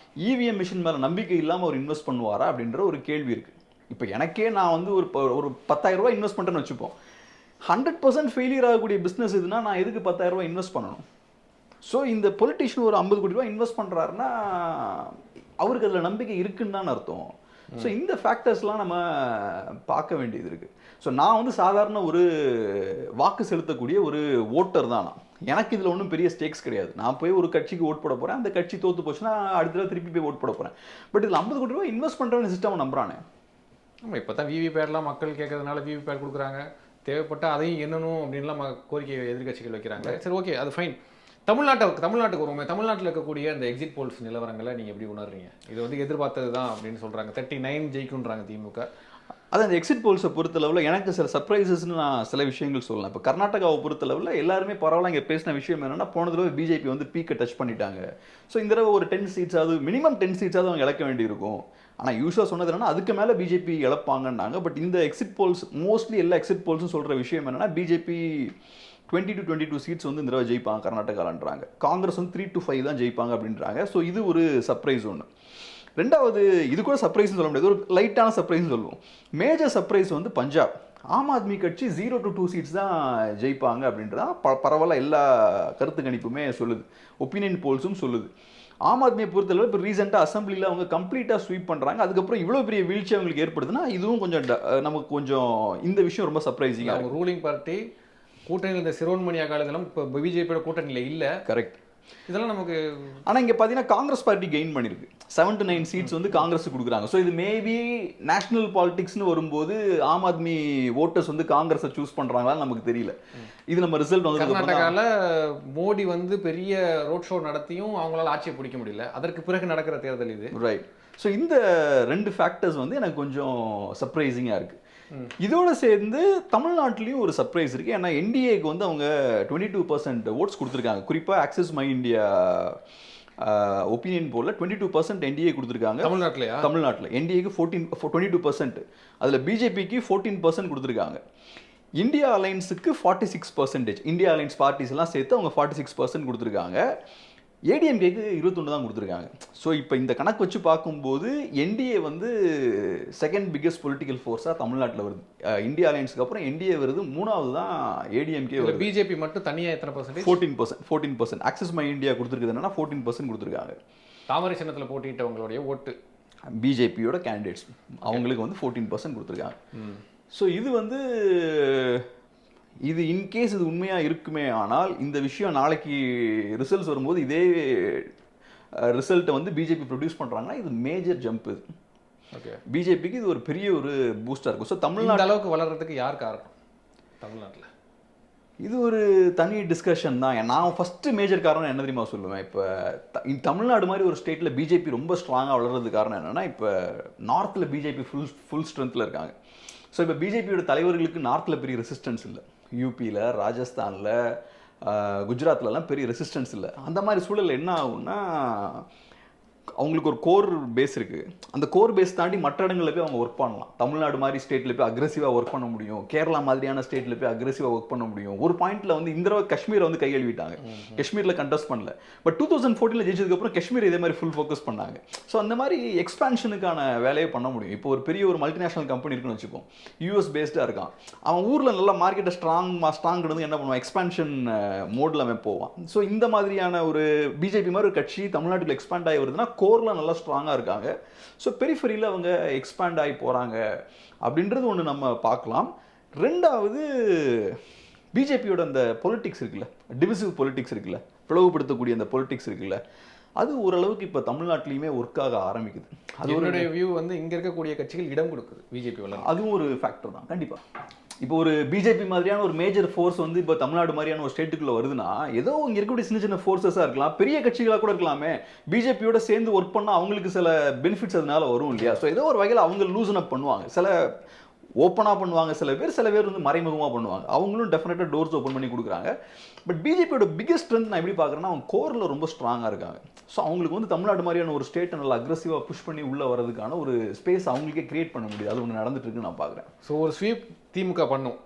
இவிஎம் மிஷின் மேலே நம்பிக்கை இல்லாமல் அவர் இன்வெஸ்ட் பண்ணுவாரா அப்படின்ற ஒரு கேள்வி இருக்குது. இப்போ எனக்கே நான் வந்து ஒரு 10,000 ரூபா இன்வெஸ்ட் பண்ணுறேன்னு வச்சுப்போம். 100% ஃபெயிலியர் ஆகக்கூடிய பிஸ்னஸ் இதுனா நான் எதுக்கு 10,000 ரூபா இன்வெஸ்ட் பண்ணணும்? ஸோ இந்த பொலிட்டிஷியன் ஒரு 50 கோடி ரூபா இன்வெஸ்ட் பண்ணுறாருன்னா அவருக்கு அதில் நம்பிக்கை இருக்குன்னு தான் அர்த்தம். ஸோ இந்த ஃபேக்டர்ஸ்லாம் நம்ம பார்க்க வேண்டியது இருக்குது. ஸோ நான் வந்து சாதாரண ஒரு வாக்கு செலுத்தக்கூடிய ஒரு ஓட்டர் தான். எனக்கு இதில் ஒன்றும் பெரிய ஸ்டேக்ஸ் கிடையாது. நான் போய் ஒரு கட்சிக்கு ஓட் போட போகிறேன், அந்த கட்சி தோற்று போச்சுன்னா அடுத்த திருப்பி போய் ஓட் போட போகிறேன். பட் இதில் 50 கோடி ரூபா இன்வெஸ்ட் பண்ணுறவங்க சிஸ்டம் நம்புறானே. ஆமாம், இப்போ தான் விவிபேட்லாம் மக்கள் கேட்கறதுனால விவிபேட் கொடுக்குறாங்க, தேவைப்பட்டால் அதையும் எண்ணணும் அப்படின்லாம் கோரிக்கை எதிர்கட்சிகள் வைக்கிறாங்க. சரி, ஓகே, அது ஃபைன். தமிழ்நாட்டுக்கு வருவோமே. தமிழ்நாட்டில் இருக்கக்கூடிய அந்த எக்ஸிட் போல்ஸ் நிலவரங்களை நீங்கள் எப்படி உணர்றீங்க? இது வந்து எதிர்பார்த்தது தான் அப்படின்னு சொல்கிறாங்க. 39 ஜெயிக்குன்றாங்க திமுக. அது அந்த எக்ஸிட் போல்ஸை பொறுத்தளவில் எனக்கு சில சர்ப்ரைசஸ்ன்னு நான் சில விஷயங்கள் சொல்லலாம். இப்போ கர்நாடகாவை பொறுத்தளவில் எல்லாருமே பரவாயில்ல. இங்கே பேசின விஷயம் என்னென்னா, போன தடவை பிஜேபி வந்து பீக்கை டச் பண்ணிட்டாங்க. ஸோ இந்த தடவை ஒரு 10 சீட்ஸாவது, மினிமம் 10 சீட்ஸாவது அவங்க இழக்க வேண்டியிருக்கும். ஆனால் யூஸ்வலாக சொன்னது என்னன்னா அதுக்கு மேலே பிஜேபி இழப்பாங்கன்னாங்க. பட் இந்த எக்ஸிட் போல்ஸ் மோஸ்ட்லி எல்லா எக்ஸிட் போல்ஸும் சொல்கிற விஷயம் என்னென்னா பிஜேபி 20 to 22 சீட்ஸ் வந்து இந்த தடவை ஜெயிப்பாங்க கர்நாடகாலன்றாங்க. காங்கிரஸ் வந்து 3 to 5 தான் ஜெயிப்பாங்க அப்படின்றாங்க. ஸோ இது ஒரு சர்ப்ரைஸ் ஒன்று. ரெண்டாவது, இது கூட சர்ப்ரைஸ்னு சொல்ல முடியாது, ஒரு லைட்டான சர்ப்ரைஸ்னு சொல்லுவோம். மேஜர் சர்ப்ரைஸ் வந்து பஞ்சாப். ஆம் ஆத்மி கட்சி 0 to 2 சீட்ஸ் தான் ஜெயிப்பாங்க அப்படின்றதான் பரவாயில்ல எல்லா கருத்து கணிப்புமே சொல்லுது, ஒப்பீனியன் போல்ஸும் சொல்லுது. ஆம் ஆத்மியை பொறுத்தளவு இப்போ ரீசெண்டாக அசம்பிளியில் அவங்க கம்ப்ளீட்டாக ஸ்வீப் பண்ணுறாங்க. அதுக்கப்புறம் இவ்வளோ பெரிய வீழ்ச்சி அவங்களுக்கு ஏற்படுதுன்னா இதுவும் கொஞ்சம் நமக்கு கொஞ்சம் இந்த விஷயம் ரொம்ப சர்ப்ரைசிங்காக. அவங்க ரூலிங் பார்ட்டி கூட்டணியில் இந்த சிரோன்மணி அகாலிதளம் இப்போ பிஜேபியோட கூட்டணியில் இல்லை. கரெக்ட். இதெல்லாம் நமக்கு. ஆனால் இங்கே பார்த்தீங்கன்னா காங்கிரஸ் பார்ட்டி கெயின் பண்ணியிருக்கு. 7 to 9 சீட்ஸ் வந்து காங்கிரஸ் கொடுக்குறாங்க. ஸோ இது மேபி நேஷனல் பாலிடிக்ஸ்னு வரும்போது ஆம் ஆத்மி ஓட்டர்ஸ் வந்து காங்கிரஸை சூஸ் பண்ணுறாங்களான்னு நமக்கு தெரியல. இது நம்ம ரிசல்ட் வந்து கர்நாடகாவில் மோடி வந்து பெரிய ரோட் ஷோ நடத்தியும் அவங்களால ஆட்சியை பிடிக்க முடியல. அதற்கு பிறகு நடக்கிற தேர்தல் இது. ரைட். ஸோ இந்த 2 ஃபேக்டர்ஸ் வந்து எனக்கு கொஞ்சம் சர்ப்ரைசிங்காக இருக்குது. இதோட சேர்ந்து தமிழ்நாட்டிலையும் ஒரு சர்ப்ரைஸ் இருக்குது. ஏன்னா என்டிஏக்கு வந்து அவங்க 22% ஓட்ஸ் கொடுத்துருக்காங்க. குறிப்பாக ஆக்சிஸ் மை இந்தியா ஒப்பீனியன் போல 22% என்டிஏ கொடுத்துருக்காங்க. தமிழ்நாட்டில் என்டிஏக்கு 22%, அதில் பிஜேபிக்கு 14% கொடுத்துருக்காங்க. இந்தியா அலைன்ஸுக்கு 46%, இந்தியா அலைன்ஸ் பார்ட்டிஸ் எல்லாம் சேர்த்து அவங்க 46% கொடுத்துருக்காங்க. ஏடிஎம்கேக்கு 21 தான் கொடுத்துருக்காங்க. ஸோ இப்போ இந்த கணக்கு வச்சு பார்க்கும்போது என்டிஏ வந்து செகண்ட் பிக்கஸ்ட் பொலிட்டிக்கல் ஃபோர்ஸாக தமிழ்நாட்டில் வருது. இந்தியா அலையன்ஸுக்கு அப்புறம் என்டிஏ வருது, 3வது தான் ஏடிஎம்கே வருது. பிஜேபி மட்டும் தனியாக எத்தனை பர்சன்டேஜ்? 14%. ஆக்சிஸ் மை இந்தியா கொடுத்துருக்குது என்னன்னா 14% கொடுத்துருக்காங்க. தாமரை சின்னத்தில் போட்டிட்டவங்களுடைய ஓட்டு பிஜேபியோட கேண்டிடேட்ஸ் அவங்களுக்கு வந்து 14% கொடுத்துருக்காங்க. ஸோ இது வந்து இது இன்கேஸ் இது உண்மையாக இருக்குமே ஆனால் இந்த விஷயம் நாளைக்கு ரிசல்ட்ஸ் வரும்போது இதே ரிசல்ட்டை வந்து பிஜேபி ப்ரொடியூஸ் பண்ணுறாங்கன்னா இது மேஜர் ஜம்ப். இது ஓகே, பிஜேபிக்கு இது ஒரு பெரிய ஒரு பூஸ்டாக இருக்கும். ஸோ தமிழ்நாடு அளவுக்கு வளர்கிறதுக்கு யார் காரணம் தமிழ்நாட்டில்? இது ஒரு தனி டிஸ்கஷன் தான். நான் ஃபஸ்ட்டு மேஜர் காரணம் என்ன தெரியுமா சொல்லுவேன், இப்போ தமிழ்நாடு மாதிரி ஒரு ஸ்டேட்டில் பிஜேபி ரொம்ப ஸ்ட்ராங்காக வளர்கிறதுக்கு காரணம் என்னென்னா இப்போ நார்த்தில் பிஜேபி ஃபுல் ஸ்ட்ரென்த்தில் இருக்காங்க. ஸோ இப்போ பிஜேபியோட தலைவர்களுக்கு நார்த்தில் பெரிய ரெசிஸ்டன்ஸ் இல்லை. யூபியில், ராஜஸ்தானில், குஜராத்லலாம் பெரிய ரெசிஸ்டன்ஸ் இல்லை. அந்த மாதிரி சூழலில் என்ன ஆகும்னா அவங்களுக்கு ஒரு கோர் பேஸ் இருக்குது. அந்த கோர் பேஸ் தாண்டி மற்ற இடங்களில் போய் அவங்க ஒர்க் பண்ணலாம். தமிழ்நாடு மாதிரி ஸ்டேட்டில் போய் அக்ரெசிவாக ஒர்க் பண்ண முடியும். கேரளா மாதிரியான ஸ்டேட்டில் போய் அக்ரெசிவாக ஒர்க் பண்ண முடியும். ஒரு பாயிண்ட்டில் வந்து இந்த தடவை காஷ்மீரை வந்து கையெழுவிட்டாங்க. காஷ்மீரில் கண்டெஸ்ட் பண்ணல. பட் 2014 ஜெயிச்சதுக்கப்புறம் காஷ்மீர் இதே மாதிரி ஃபுல் ஃபோக்கஸ் பண்ணாங்க. ஸோ அந்த மாதிரி எக்ஸ்பான்ஷனுக்கான வேலையை பண்ண முடியும். இப்போ ஒரு பெரிய ஒரு மல்டிநேஷனல் கம்பெனி இருக்குன்னு வச்சுப்போம், யூஎஸ் பேஸ்டாக இருக்கான். அவன் ஊரில் நல்லா மார்க்கெட்டை ஸ்ட்ராங் கிடந்து என்ன பண்ணுவான், எக்ஸ்பான்ஷன் மோடில் அவன் போவான். ஸோ இந்த மாதிரியான ஒரு பிஜேபி மாதிரி ஒரு கட்சி தமிழ்நாட்டில் எக்ஸ்பாண்ட் ஆகி வருதுன்னா கோரில் நல்லா ஸ்ட்ராங்காக இருக்காங்க. ஸோ பெரிஃபெரியில் அவங்க எக்ஸ்பேண்ட் ஆகி போகிறாங்க அப்படின்றது ஒன்று நம்ம பார்க்கலாம். ரெண்டாவது, பிஜேபியோட அந்த பொலிட்டிக்ஸ் இருக்குல்ல, டிவிசிவ் பொலிட்டிக்ஸ் இருக்குல்ல, பிளவுபடுத்தக்கூடிய அந்த பொலிட்டிக்ஸ் இருக்குல்ல, அது ஓரளவுக்கு இப்போ தமிழ்நாட்டிலையுமே ஒர்க் ஆக ஆரம்பிக்குது. அது ஒரு வியூ வந்து இங்கே இருக்கக்கூடிய கட்சிகள் இடம் கொடுக்குது பிஜேபி வளர. அதுவும் ஒரு ஃபேக்டர் தான் கண்டிப்பாக. இப்போ ஒரு பிஜேபி மாதிரியான ஒரு மேஜர் ஃபோர்ஸ் வந்து இப்போ தமிழ்நாடு மாதிரியான ஒரு ஸ்டேட்டுக்குள்ளே வருதுன்னா ஏதோ இங்கே இருக்கக்கூடிய சின்ன சின்ன ஃபோர்ஸஸாக இருக்கலாம், பெரிய கட்சிகளாக கூட இருக்கலாமே. பிஜேபியோட சேர்ந்து ஒர்க் பண்ணால் அவங்களுக்கு சில பெனிஃபிட்ஸ் அதனால வரும் இல்லையா. ஸோ ஏதோ ஒரு வகையில் அவங்க லூசன் அப் பண்ணுவாங்க. சில ஓப்பனாக பண்ணுவாங்க சில பேர் வந்து மறைமுகமாக பண்ணுவாங்க. அவங்களும் டெஃபினட்டாக டோர்ஸ் ஓப்பன் பண்ணி கொடுக்குறாங்க. பட் பிஜேபியோட பிகெஸ்ட் ஸ்ட்ரென்த் நான் எப்படி பார்க்குறேன்னா, அவங்க கோரில் ரொம்ப ஸ்ட்ராங்காக இருக்காங்க. ஸோ அவங்களுக்கு வந்து தமிழ்நாடு மாதிரியான ஒரு ஸ்டேட்டை நல்லா அக்ரெசிவாக புஷ் பண்ணி உள்ளே வரதுக்கான ஒரு ஸ்பேஸ் அவங்களுக்கே கிரியேட் பண்ண முடியுது. அது ஒன்று நடந்துட்டு இருக்குன்னு நான் பார்க்குறேன். ஸோ ஒரு ஸ்வீப் திமுக பண்ணும்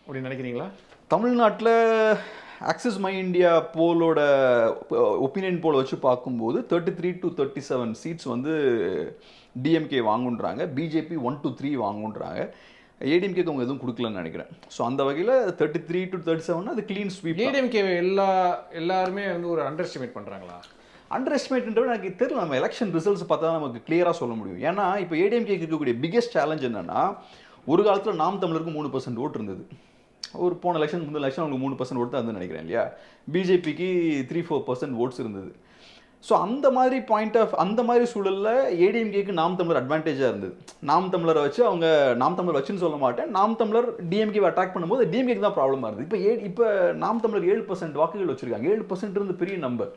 அப்படின்னு நினைக்கிறீங்களா? தமிழ்நாட்டில் ஆக்சிஸ் மை இந்தியா போலோட ஒப்பீனியன் போல் வச்சு பார்க்கும்போது 33 to 37 சீட்ஸ் வந்து டிஎம்கே வாங்குன்றாங்க, பிஜேபி 1 to 3 வாங்குன்றாங்க, ஏடிஎம்கேக்கு அவங்க எதுவும் கொடுக்கலன்னு நினைக்கிறேன். ஸோ அந்த வகையில் 33 to 37 அது க்ளீன் ஸ்வீப். ஏடிஎம்கே எல்லாருமே வந்து ஒரு அண்டர் எஸ்டிமேட் பண்ணுறாங்களா? அண்டர் எஸ்டிமேட்ன்றது எனக்கு தெரியல. நம்ம எலெக்ஷன் ரிசல்ட்ஸ் பார்த்தா தான் நமக்கு கிளியராக சொல்ல முடியும். ஏன்னா இப்போ ஏடிஎம்கேக்கு இருக்கக்கூடிய பிகெஸ்ட் சேலஞ்ச் என்னன்னா, ஒரு காலத்தில் நாம் தமிழருக்கு 3% ஓட்டு இருந்தது. ஒரு போன எலெக்ஷன் முந்தின எலெக்ஷன் அவங்களுக்கு 3% ஓட்டு தான் நினைக்கிறேன் இல்லையா? பிஜேபிக்கு 3-4% ஓட்ஸ் இருந்தது. ஸோ அந்த மாதிரி சூழலில் ஏடிஎம்கேக்கு நாம் தமிழர் அட்வான்டேஜாக இருந்தது. நாம் தமிழரை வச்சு அவங்க நாம் தமிழர் வச்சுன்னு சொல்ல மாட்டேன், நாம் தமிழர் டிஎம்கேவை அட்டாக் பண்ணும்போது டிஎம்கேக்கு தான் ப்ராப்ளமாக இருந்தது. இப்போ நாம் தமிழர் 7% வாக்குகள் வச்சுருக்காங்க. 7% இருந்து பெரிய நம்பர்.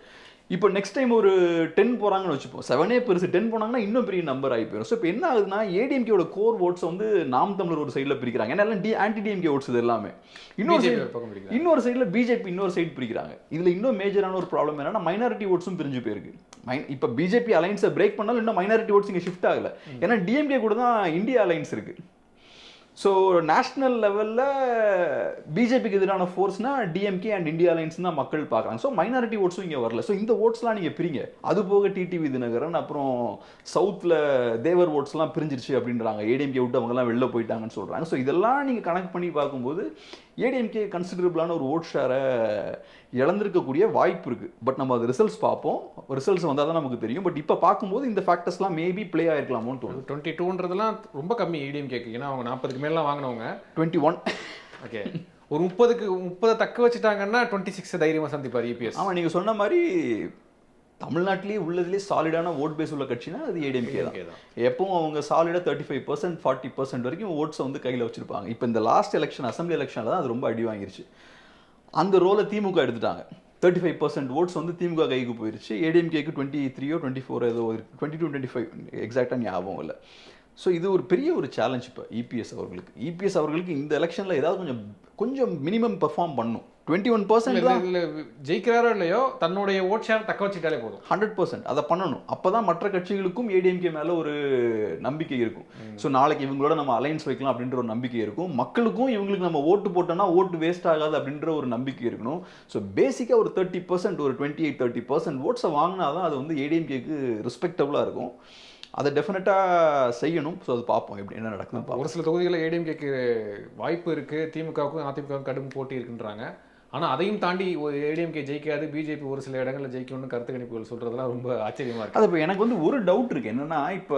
இப்போ நெக்ஸ்ட் டைம் ஒரு 10 போகிறாங்கன்னு வச்சுப்போம், 7 பெருசு, 10 போனாங்கன்னா இன்னும் பெரிய நம்பர் ஆகி போயிடும். ஸோ இப்போ என்ன ஆகுதுன்னா, ஏடிஎம்கேயோட கோர் ஓட்ஸ் வந்து நாம் தமிழர் ஒரு சைடில் பிரிக்கிறாங்க. ஏன்னா எல்லாம் ஆன்டி டிஎம்கே ஓட்ஸ் இது எல்லாமே. இன்னொரு சைடில் பிஜேபி இன்னொரு சைடு பிரிக்கிறாங்க. இதில் இன்னும் மேஜரான ஒரு ப்ராப்ளம் என்னன்னா, மைனாரிட்டி ஓட்ஸும் பிரிஞ்சு போயிருக்கு. இப்போ பிஜேபி அலைன்ஸை பிரேக் பண்ணாலும் இன்னும் மைனாரிட்டி ஓட்ஸ் இங்கே ஷிஃப்ட் ஆகலை. ஏன்னா டிஎம்கே கூட தான் இந்தியா அலைன்ஸ் இருக்குது. ஸோ நேஷ்னல் லெவலில் பிஜேபிக்கு எதிரான ஃபோர்ஸ்னா டிஎம்கே அண்ட் இந்தியா அலைன்ஸ் தான் மக்கள் பார்க்குறாங்க. ஸோ மைனாரிட்டி ஓட்ஸும் இங்கே வரல. ஸோ இந்த ஓட்ஸ்லாம் நீங்கள் பிரிங்க. அது போக டிடிவி தினகரன் அப்புறம் சவுத்தில் தேவர் ஓட்ஸ்லாம் பிரிஞ்சிருச்சு அப்படின்றாங்க. ஏடிஎம்கே விட்டு அவங்கெல்லாம் வெளில போயிட்டாங்கன்னு சொல்கிறாங்க. ஸோ இதெல்லாம் நீங்கள் கனெக்ட் பண்ணி பார்க்கும்போது ஏடிஎம்கே கன்சிடரபிளான ஒரு ஓட் ஷேரை இழந்திருக்கக்கூடிய வாய்ப்பு இருக்குது. பட் நம்ம அது ரிசல்ட்ஸ் பார்ப்போம். ரிசல்ட்ஸ் வந்தால் தான் நமக்கு தெரியும். பட் இப்போ பார்க்கும்போது இந்த ஃபேக்டர்ஸ்லாம் மேபி ப்ளே ஆகிருக்கலாமோன்னு தோணுது. 22ன்றதுலாம் ரொம்ப கம்மி ஏடிஎம்கேக்கு. ஏன்னா அவங்க 40க்கு மேலாம் வாங்கினவங்க. 21. ஓகே, ஒரு 30 தக்க வச்சுட்டாங்கன்னா 26 தைரியமாக சந்திப்பார் இபிஎஸ். ஆமாம், நீங்கள் சொன்ன மாதிரி தமிழ்நாட்டிலேயே உள்ளதுலேயே சாலிடான ஓட் பேஸ் உள்ள கட்சினா அது ஏடிஎம்கே தான். எப்பவும் அவங்க சாலிடாக 35% 40% வரைக்கும் ஓட்ஸை வந்து கையில் வச்சுருப்பாங்க. இப்போ இந்த லாஸ்ட் எலெக்ஷன் அசம்பிளி எலெக்ஷனில் தான் அது ரொம்ப அடி வாங்கிருச்சு. அந்த ரோலை திமுக எடுத்துட்டாங்க. 35% ஓட்ஸ் வந்து திமுக கைக்கு போயிருச்சு. ஏடிஎம்கேக்கு 23 or 24 ஏதோ 22 25 எக்ஸாக்டாக ஞாபகம் இல்லை. ஸோ இது ஒரு பெரிய ஒரு சேலஞ்ச் இப்போ இபிஎஸ் அவர்களுக்கு இந்த எலெக்ஷனில் ஏதாவது கொஞ்சம் மினிமம் பெர்ஃபார்ம் பண்ணும். 21% ஜெயிக்கிறாரோ இல்லையோ தன்னுடைய ஓட் ஷேர் தக்க வச்சுட்டாலே போதும். 100% அதை பண்ணணும். அப்போ தான் மற்ற கட்சிகளுக்கும் ஏடிஎம்கே மேலே ஒரு நம்பிக்கை இருக்கும். ஸோ நாளைக்கு இவங்களோட நம்ம அலைன்ஸ் வைக்கலாம் அப்படின்ற ஒரு நம்பிக்கை இருக்கும். மக்களுக்கும் இவங்களுக்கு நம்ம ஓட்டு போட்டோம்னா ஓட்டு வேஸ்ட் ஆகாது அப்படின்ற ஒரு நம்பிக்கை இருக்கணும். ஸோ பேசிக்காக ஒரு 30% ஒரு 28-30% ஓட்ஸை வாங்கினா தான் அது வந்து ஏடிஎம்கேக்கு ரெஸ்பெக்டபுளாக இருக்கும். அதை டெஃபினட்டாக செய்யணும். ஸோ அது பார்ப்போம் எப்படி என்ன நடக்குதுன்னு. ஒரு சில தொகுதிகளில் ஏடிஎம்கேக்கு வாய்ப்பு இருக்குது, திமுகவுக்கும் அதிமுகவுக்கும் கடும் போட்டி இருக்குன்றாங்க. ஆனால் அதையும் தாண்டி ஒரு ஏடிஎம்கே ஜெயிக்காது, பிஜேபி ஒரு சில இடங்களில் ஜெயிக்கணும்னு கருத்து கணிப்புகள் சொல்கிறதுலாம் ரொம்ப ஆச்சரியமாக இருக்குது. அது இப்போ எனக்கு வந்து ஒரு டவுட் இருக்குது. என்னென்னா, இப்போ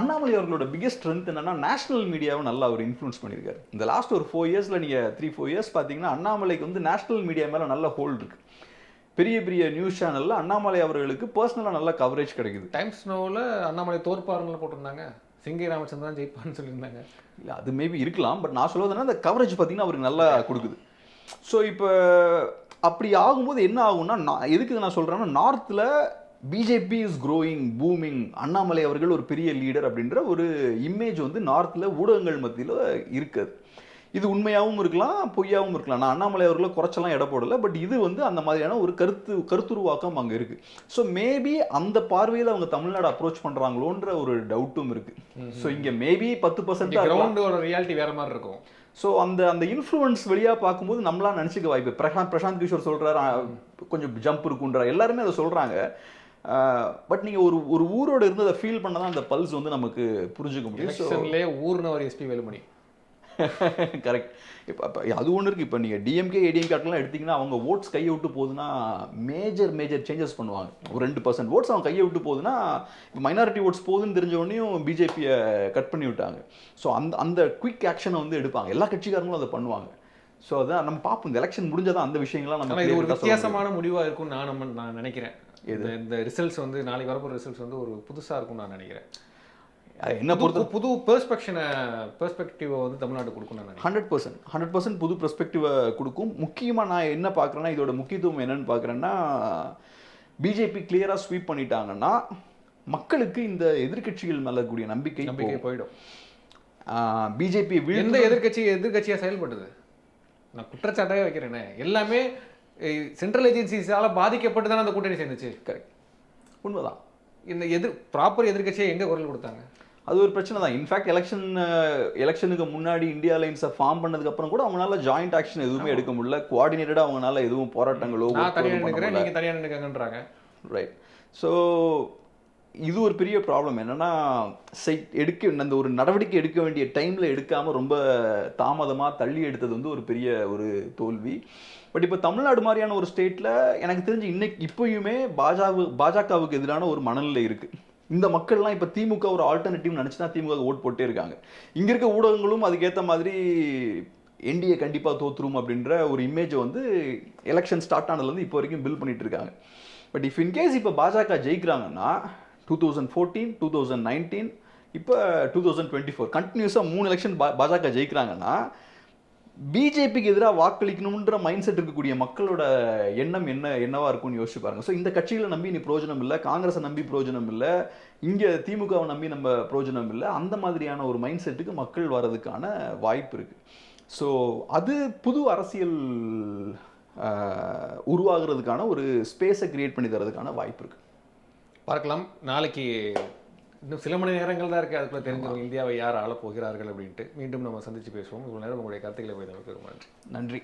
அண்ணாமலை அவர்களோட பிகெஸ்ட் ஸ்ட்ரென்த் என்னென்னா, நேஷனல் மீடியாவை நல்லா அவர் இன்ஃப்ளூன்ஸ் பண்ணியிருக்காரு. இந்த லாஸ்ட் ஒரு 4 இயர்ஸில் நீங்கள் 3-4 இயர்ஸ் பார்த்தீங்கன்னா அண்ணாமலைக்கு வந்து நேஷனல் மீடியா மேலே நல்ல ஹோல்டு இருக்குது. பெரிய பெரிய நியூஸ் சேனலில் அண்ணாமலை அவர்களுக்கு பர்சனலாக நல்ல கவரேஜ் கிடைக்குது. டைம்ஸ் நோவில் அண்ணாமலை தோற்பாருன்னு போட்டிருந்தாங்க, சிங்கை ராமச்சந்திரன் ஜெயிப்பான்னு சொல்லியிருந்தாங்க. இல்லை, அது மேபி இருக்கலாம். பட் நான் சொல்வதுன்னா அந்த கவரேஜ் பார்த்தீங்கன்னா அவருக்கு நல்லா கொடுக்குது. ஸோ இப்போ அப்படி ஆகும்போது என்ன ஆகும்னா, எதுக்கு நான் சொல்கிறேன்னா, நார்த்தில் BJP is growing booming, Annamalai அவர்கள் ஒரு பெரிய லீடர் அப்படின்ற ஒரு இமேஜ் வந்து நார்த்தில் ஊடகங்கள் மத்தியில் இருக்குது. இது உண்மையாகவும் இருக்கலாம், பொய்யாகவும் இருக்கலாம். நான் அண்ணாமலை அவர்களை குறைச்செல்லாம் இட போடலை. பட் இது வந்து அந்த மாதிரியான ஒரு கருத்துருவாக்கம் அங்கே இருக்குது. ஸோ மேபி அந்த பார்வையில் அவங்க தமிழ்நாடு அப்ரோச் பண்ணுறாங்களோன்ற ஒரு டவுட்டும் இருக்குது. ஸோ இங்கே மேபி 10% ரியாலிட்டி வேற மாதிரி இருக்கும். ஸோ அந்த இன்ஃப்ளூயன்ஸ் வழியாக பார்க்கும்போது நம்மளாம் நினச்சிக்க வாய்ப்பு. பிரசாந்த் கிஷோர் சொல்கிறாரு கொஞ்சம் ஜம்ப் இருக்குன்ற, எல்லாருமே அதை சொல்கிறாங்க. பட் நீங்கள் ஒரு ஊரோட இருந்து அதை ஃபீல் பண்ண தான் அந்த பல்ஸ் வந்து நமக்கு புரிஞ்சுக்க முடியும். ஊர்னவர் எஸ்பி வேலுமணி கரெக்ட். இப்போ அது ஒன்று இருக்குது. இப்போ நீங்கள் டிஎம்கே ஏடிஎம்கேலாம் எடுத்திங்கன்னா அவங்க ஓட்ஸ் கையை விட்டு போகுதுன்னா மேஜர் சேஞ்சஸ் பண்ணுவாங்க. ஒரு 2% ஓட்ஸ் அவங்க கையை விட்டு போகுதுன்னா, இப்போ மைனாரிட்டி ஓட்ஸ் போகுதுன்னு தெரிஞ்சவொடனையும் பிஜேபியை கட் பண்ணி விட்டாங்க. ஸோ அந்த குயிக் ஆக்ஷனை வந்து எடுப்பாங்க. எல்லா கட்சிக்காரங்களும் அதை பண்ணுவாங்க. ஸோ அதான் நம்ம பார்ப்போம். இந்த எலெக்ஷன் முடிஞ்சதான் அந்த விஷயங்கள்லாம் நம்ம இது ஒரு வித்தியாசமான முடிவாக இருக்கும்னு நான் நினைக்கிறேன். இந்த ரிசல்ட்ஸ் வந்து நாளைக்கு வரப்போகிற ரிசல்ட்ஸ் வந்து ஒரு புதுசாக இருக்கும்னு நான் நினைக்கிறேன். என்ன பொறுத்த புது பெர்ஸ்பெக்டிவை வந்து தமிழ்நாடு கொடுக்கணும். 100% புது பெர்ஸ்பெக்டிவை கொடுக்கும். முக்கியமாக நான் என்ன பார்க்குறேன்னா, இதோட முக்கியத்துவம் என்னன்னு பார்க்குறேன்னா, பிஜேபி கிளியராக ஸ்வீப் பண்ணிட்டாங்கன்னா மக்களுக்கு இந்த எதிர்கட்சிகள் மேலே கூடிய நம்பிக்கை போயிடும். பிஜேபி எந்த எதிர்கட்சியா செயல்படுது? நான் குற்றச்சாட்டாவே வைக்கிறேனே, எல்லாமே சென்ட்ரல் ஏஜென்சிஸால பாதிக்கப்பட்டு தானே அந்த கூட்டணி சேர்ந்துச்சு. கரெக்ட், உண்மைதான். இந்த ப்ராப்பர் எதிர்கட்சியை எங்க குரல் கொடுத்தாங்க? அது ஒரு பிரச்சனை தான். இன்ஃபேக்ட் எலெக்ஷனுக்கு முன்னாடி இந்தியா அலைன்ஸை ஃபார்ம் பண்ணதுக்கு அப்புறம் கூட அவங்களால ஜாயிண்ட் ஆக்ஷன் எதுவுமே எடுக்க முடியல. கோஆர்டினேட்டடா அவங்களால எதுவும் போராட்டங்களோ நான் தனியாக நினைக்கிறேன், நீங்க தனியாக நினைக்கங்கன்றாங்க. ரைட். ஸோ இது ஒரு பெரிய ப்ராப்ளம். என்னன்னா அந்த ஒரு நடவடிக்கை எடுக்க வேண்டிய டைம்ல எடுக்காம ரொம்ப தாமதமா தள்ளி எடுத்தது வந்து ஒரு பெரிய ஒரு தோல்வி. பட் இப்போ தமிழ்நாடு மாதிரியான ஒரு ஸ்டேட்ல எனக்கு தெரிஞ்சு இப்பயுமே பாஜகவுக்கு எதிரான ஒரு மனநிலை இருக்கு. இந்த மக்கள்லாம் இப்போ திமுக ஒரு ஆல்டர்னேட்டிவ் நினைச்சு தான் திமுக ஓட் போட்டே இருக்காங்க. இங்க இருக்க ஊடகங்களும் அதுக்கேற்ற மாதிரி என்டிஏ கண்டிப்பா தோத்துரும் அப்படின்ற ஒரு இமேஜை வந்து எலெக்ஷன் ஸ்டார்ட் ஆனதுலேருந்து இப்போ வரைக்கும் பில் பண்ணிட்டு இருக்காங்க. பட் இஃப் இன்கேஸ் இப்போ பாஜக ஜெயிக்கிறாங்கன்னா 2014, 2019, இப்போ 2024 கண்டினியூஸாக 3 எலெக்ஷன் பாஜக ஜெயிக்கிறாங்கன்னா பிஜேபிக்கு எதிராக வாக்களிக்கணுன்ற மைண்ட் செட் இருக்கக்கூடிய மக்களோட எண்ணம் என்னவா இருக்கும்னு யோசிச்சு பாருங்க. ஸோ இந்த கட்சிகளை நம்பி நீ பிரோஜனம் இல்லை, காங்கிரஸை நம்பி பிரோஜனம் இல்லை, இங்கே திமுகவை நம்பி நம்ம பிரோஜனம் இல்லை. அந்த மாதிரியான ஒரு மைண்ட் செட்டுக்கு மக்கள் வர்றதுக்கான வாய்ப்பு இருக்கு. ஸோ அது புது அரசியல் உருவாகிறதுக்கான ஒரு ஸ்பேஸை கிரியேட் பண்ணி தரதுக்கான வாய்ப்பு இருக்கு. பார்க்கலாம். நாளைக்கு இன்னும் சில மணி நேரங்கள் தான் இருக்குது, அதுக்குள்ள தெரிஞ்சிடும் இந்தியாவை யார் ஆளப் போகிறார்கள் அப்படின்ட்டு. மீண்டும் நம்ம சந்திச்சு பேசுவோம். இவ்வளோ நேரம் உங்களுடைய கருத்துக்களை போய் நமக்கு ரொம்ப நன்றி. நன்றி.